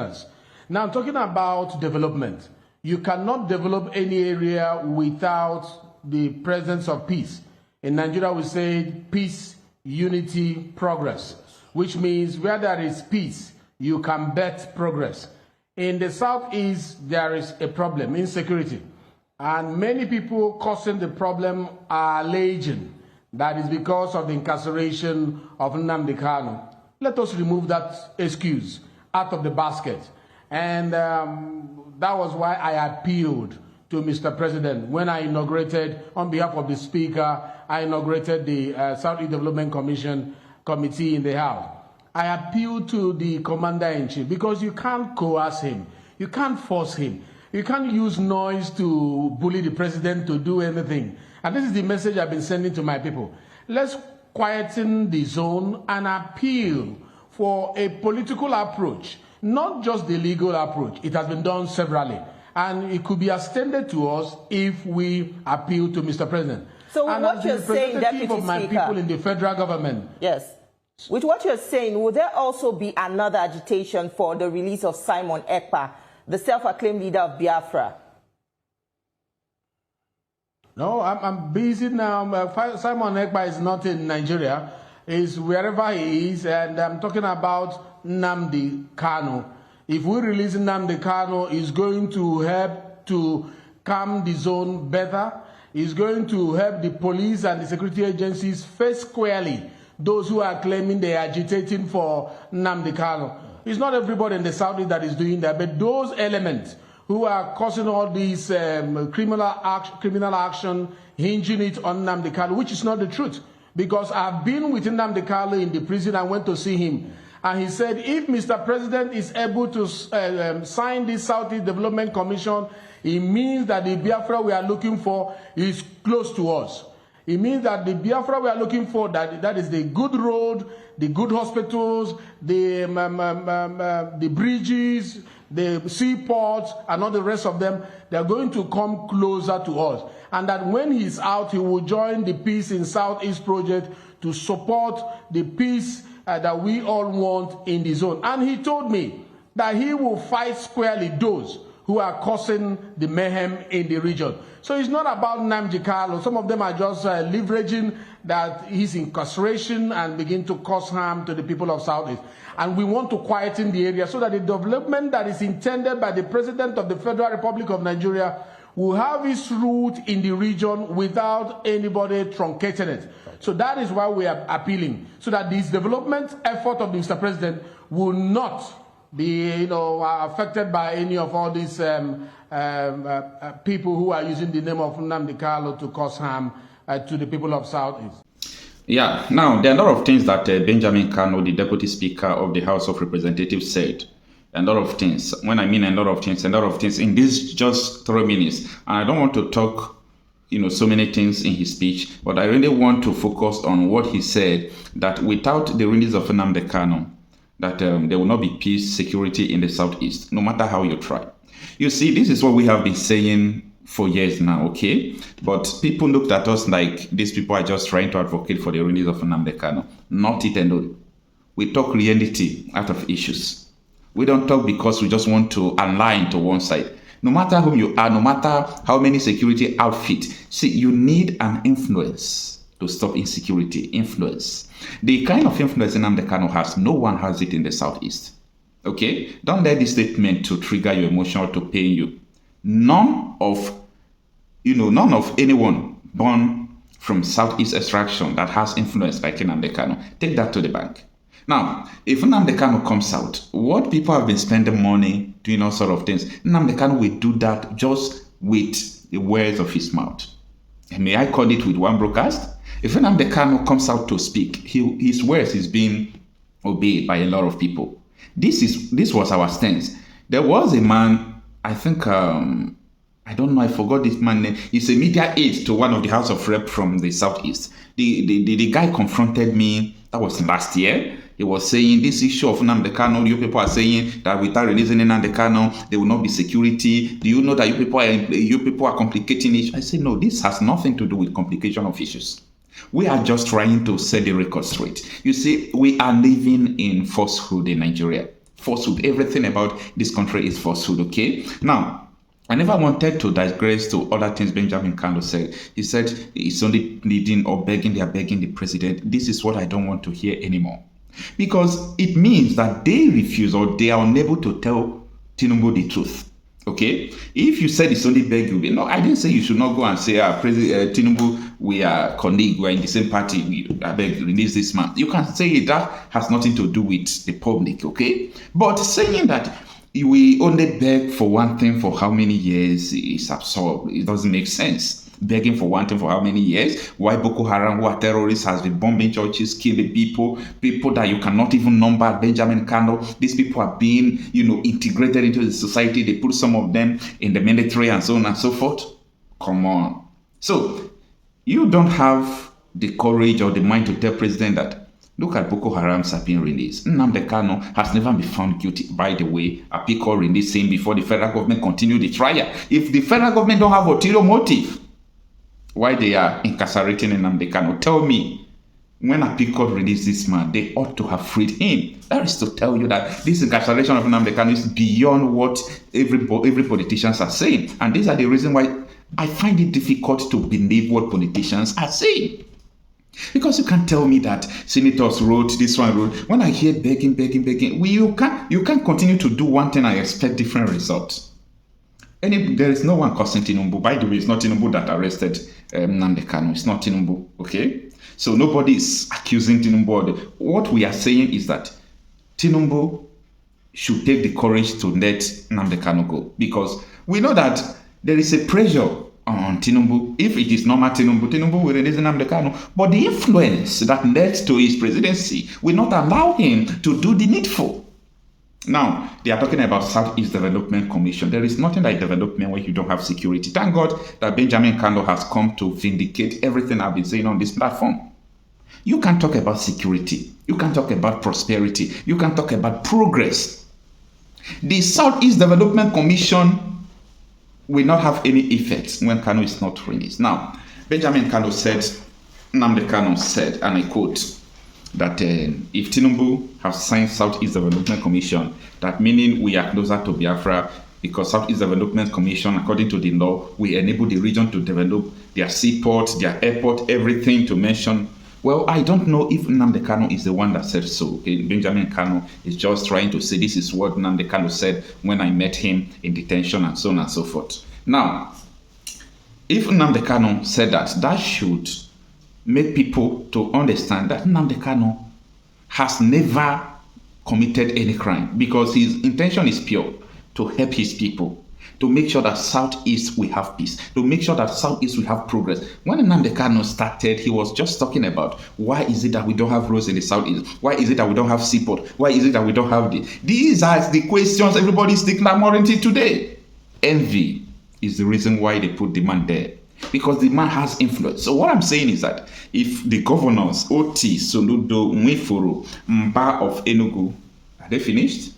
Westerners. Now, talking about development, you cannot develop any area without the presence of peace. In Nigeria, we say peace, unity, progress, which means where there is peace, you can bet progress. In the Southeast, there is a problem, insecurity. And many people causing the problem are alleging that is because of the incarceration of Nnamdi Kanu. Let us remove that excuse out of the basket. And that was why I appealed to Mr. President when I inaugurated, on behalf of the Speaker, I inaugurated the Southeast Development Committee in the House. I appealed to the Commander-in-Chief because you can't coerce him. You can't force him. You can't use noise to bully the president to do anything. And this is the message I've been sending to my people. Let's quieten the zone and appeal for a political approach, not just the legal approach. It has been done severally. And it could be extended to us if we appeal to Mr. President. So and what you're saying, Deputy of my Speaker, people in the federal government. Yes. With what you're saying, will there also be another agitation for the release of Simon Ekpa, the self-acclaimed leader of Biafra? No, I'm busy now. Simon Ekpa is not in Nigeria. He's wherever he is, and I'm talking about Nnamdi Kanu. If we release Nnamdi Kanu, it's going to help to calm the zone better. It's going to help the police and the security agencies face squarely those who are claiming they are agitating for Nnamdi Kanu. It's not everybody in the Southeast that is doing that, but those elements who are causing all these criminal action, hinging it on Nnamdi Kanu, which is not the truth. Because I've been with Nnamdi Kanu in the prison. I went to see him. And he said, if Mr. President is able to sign this Southeast Development Commission, it means that the Biafra we are looking for is close to us. It means that the Biafra we are looking for, that is the good road, the good hospitals, the bridges, the seaports, and all the rest of them, they're going to come closer to us. And that when he's out, he will join the Peace in Southeast project to support the peace that we all want in the zone. And he told me that he will fight squarely those who are causing the mayhem in the region. So it's not about Nnamdi Kanu. Some of them are just leveraging that he's incarceration and begin to cause harm to the people of Southeast. And we want to quieten the area so that the development that is intended by the President of the Federal Republic of Nigeria will have its root in the region without anybody truncating it. So that is why we are appealing, so that this development effort of Mr. President will not be, affected by any of all these people who are using the name of Nnamdi Kanu to cause harm to the people of Southeast. Yeah, now there are a lot of things that Benjamin Kanu, the Deputy Speaker of the House of Representatives, said. A lot of things. When I mean a lot of things in this just 3 minutes. And I don't want to talk, so many things in his speech, but I really want to focus on what he said, that without the release of Nnamdi Kanu, that there will not be peace, security in the Southeast, no matter how you try. You see, this is what we have been saying for years now, okay? But people looked at us like these people are just trying to advocate for the release of Nnamdi Kanu. Not it and all. We talk reality out of issues. We don't talk because we just want to align to one side. No matter whom you are, no matter how many security outfits, see, you need an influence to stop insecurity. Influence. The kind of influence Nnamdi Kanu has, no one has it in the Southeast. Okay? Don't let this statement to trigger your emotion or to pain you. None of anyone born from Southeast extraction that has influence like Nnamdi Kanu, take that to the bank. Now, if Nnamdi Kanu comes out, what people have been spending money doing all sort of things, Nnamdi Kanu will do that just with the words of his mouth. And may I call it with one broadcast? If Nnamdi Kanu comes out to speak, his words is being obeyed by a lot of people. This was our stance. There was a man, I think, I don't know, I forgot this man's name. He's a media aide to one of the House of Rep from the Southeast. The guy confronted me, that was last year. He was saying this issue of Nnamdi Kanu, you people are saying that without releasing Nnamdi Kanu, there will not be security. Do you know that you people are complicating it? I said, no, this has nothing to do with complication of issues. We are just trying to set the record straight. You see, we are living in falsehood in Nigeria. falsehood. Everything about this country is falsehood, okay? Now, I never wanted to digress to other things Benjamin Kanu said. He said it's only pleading or begging, they are begging the president. This is what I don't want to hear anymore. Because it means that they refuse or they are unable to tell Tinubu the truth. Okay? If you said it's only beg you, no, I didn't say you should not go and say, President Tinubu, we are colleagues, we are in the same party, I beg, release this man. You can say that has nothing to do with the public, okay? But saying that we only beg for one thing for how many years is absurd. It doesn't make sense. Begging for one thing for how many years? Why Boko Haram, who are terrorists, has been bombing churches, killing people that you cannot even number. Benjamin Kanu, these people are being, integrated into the society. They put some of them in the military and so on and so forth. Come on. So, you don't have the courage or the mind to tell president that, look at Boko Haram's have been released. Nnamdi Kanu has never been found guilty. By the way, a PICO released him before the federal government continue the trial. If the federal government don't have ulterior motive, why they are incarcerating Nnamdi Kanu? Tell me, when a PICO released this man, they ought to have freed him. That is to tell you that this incarceration of Nnamdi Kanu is beyond what every politicians are saying. And these are the reason why I find it difficult to believe what politicians are saying. Because you can't tell me that senators wrote, this one wrote. When I hear begging, you can't continue to do one thing and expect different results. There is no one causing Tinubu. By the way, it's not Tinubu that arrested Nnamdi Kanu. It's not Tinubu, okay? So nobody is accusing Tinubu. What we are saying is that Tinubu should take the courage to let Nnamdi Kanu go. Because we know that there is a pressure on Tinubu. If it is normal Tinubu will release Nnamdi Kanu. But the influence that led to his presidency will not allow him to do the needful. Now, they are talking about Southeast Development Commission. There is nothing like development where you don't have security. Thank God that Benjamin Kanu has come to vindicate everything I've been saying on this platform. You can talk about security. You can talk about prosperity. You can talk about progress. The Southeast Development Commission will not have any effect when Kanu is not released. Now, Benjamin Kanu said, Nnamdi Kanu said, and I quote, that if Tinubu has signed Southeast Development Commission, that meaning we are closer to Biafra, because Southeast Development Commission, according to the law, will enable the region to develop their seaport, their airport, everything to mention. Well, I don't know if Nnamdi Kanu is the one that said so. Okay? Benjamin Kanu is just trying to say this is what Nnamdi Kanu said when I met him in detention and so on and so forth. Now, if Nnamdi Kanu said that, that should make people to understand that Nnamdi Kanu has never committed any crime, because his intention is pure, to help his people, to make sure that Southeast will have peace, to make sure that Southeast will have progress. When Nnamdi Kanu started, he was just talking about why is it that we don't have roads in the Southeast? Why is it that we don't have seaport? Why is it that we don't have these are the questions everybody is clamoring today. Envy is the reason why they put the man there, because the man has influence. So what I'm saying is that if the governors, Oti, Soludo, Nwifuru, Mba of Enugu, are they finished?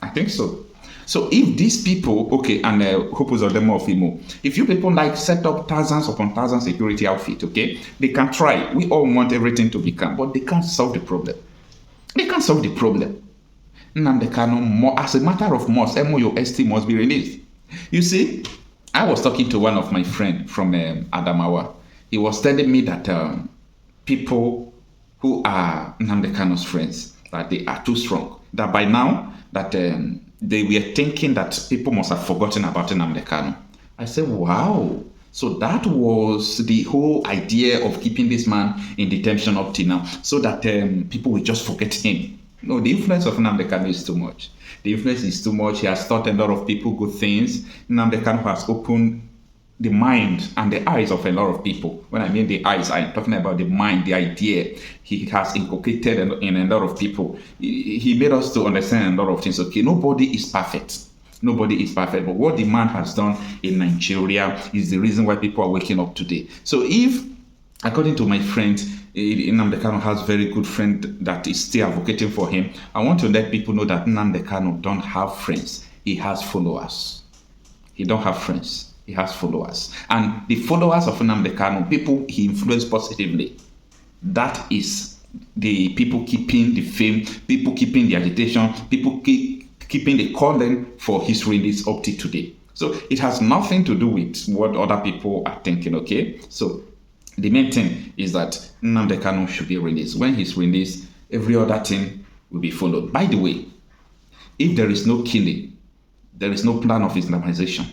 I think so. So if these people, okay, and Hopus of them of Imo, if you people like set up thousands upon thousands security outfit, okay, they can try. We all want everything to be calm, but they can't solve the problem. They can't solve the problem. Nnamdi Kanu, as a matter of must, MOUST must be released. You see, I was talking to one of my friends from Adamawa. He was telling me that people who are Nnamdi Kanu's friends, that they are too strong. That by now, that they were thinking that people must have forgotten about Nnamdi Kanu. I said, wow. So that was the whole idea of keeping this man in detention up till now, so that people will just forget him. No, the influence of Nnamdi Kanu is too much. The influence is too much. He has taught a lot of people good things. Nnamdi Kanu has opened the mind and the eyes of a lot of people. When I mean the eyes, I'm talking about the mind, the idea. He has inculcated in a lot of people. He made us to understand a lot of things. Okay, nobody is perfect. Nobody is perfect. But what the man has done in Nigeria is the reason why people are waking up today. So if, according to my friend, Nnamdi Kanu has very good friend that is still advocating for him, I want to let people know that Nnamdi Kanu don't have friends. He has followers. He don't have friends. He has followers. And the followers of Nnamdi Kanu, people he influenced positively, that is the people keeping the fame, people keeping the agitation, people keeping the calling for his release up to today. So it has nothing to do with what other people are thinking, okay? So the main thing is that Nnamdi Kanu should be released. When he's released, every other thing will be followed. By the way, if there is no killing, there is no plan of Islamization,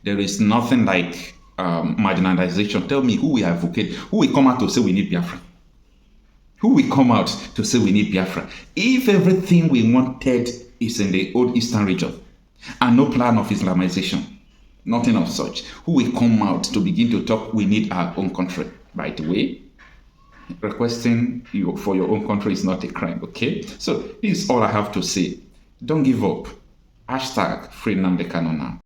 there is nothing like marginalization. Tell me who will advocate, who will come out to say we need Biafra? Who will come out to say we need Biafra? If everything we wanted is in the old Eastern region and no plan of Islamization, nothing of such, who will come out to begin to talk we need our own country? By the way, requesting you for your own country is not a crime, okay? So this is all I have to say. Don't give up. Hashtag free Nnamdi Kanu now.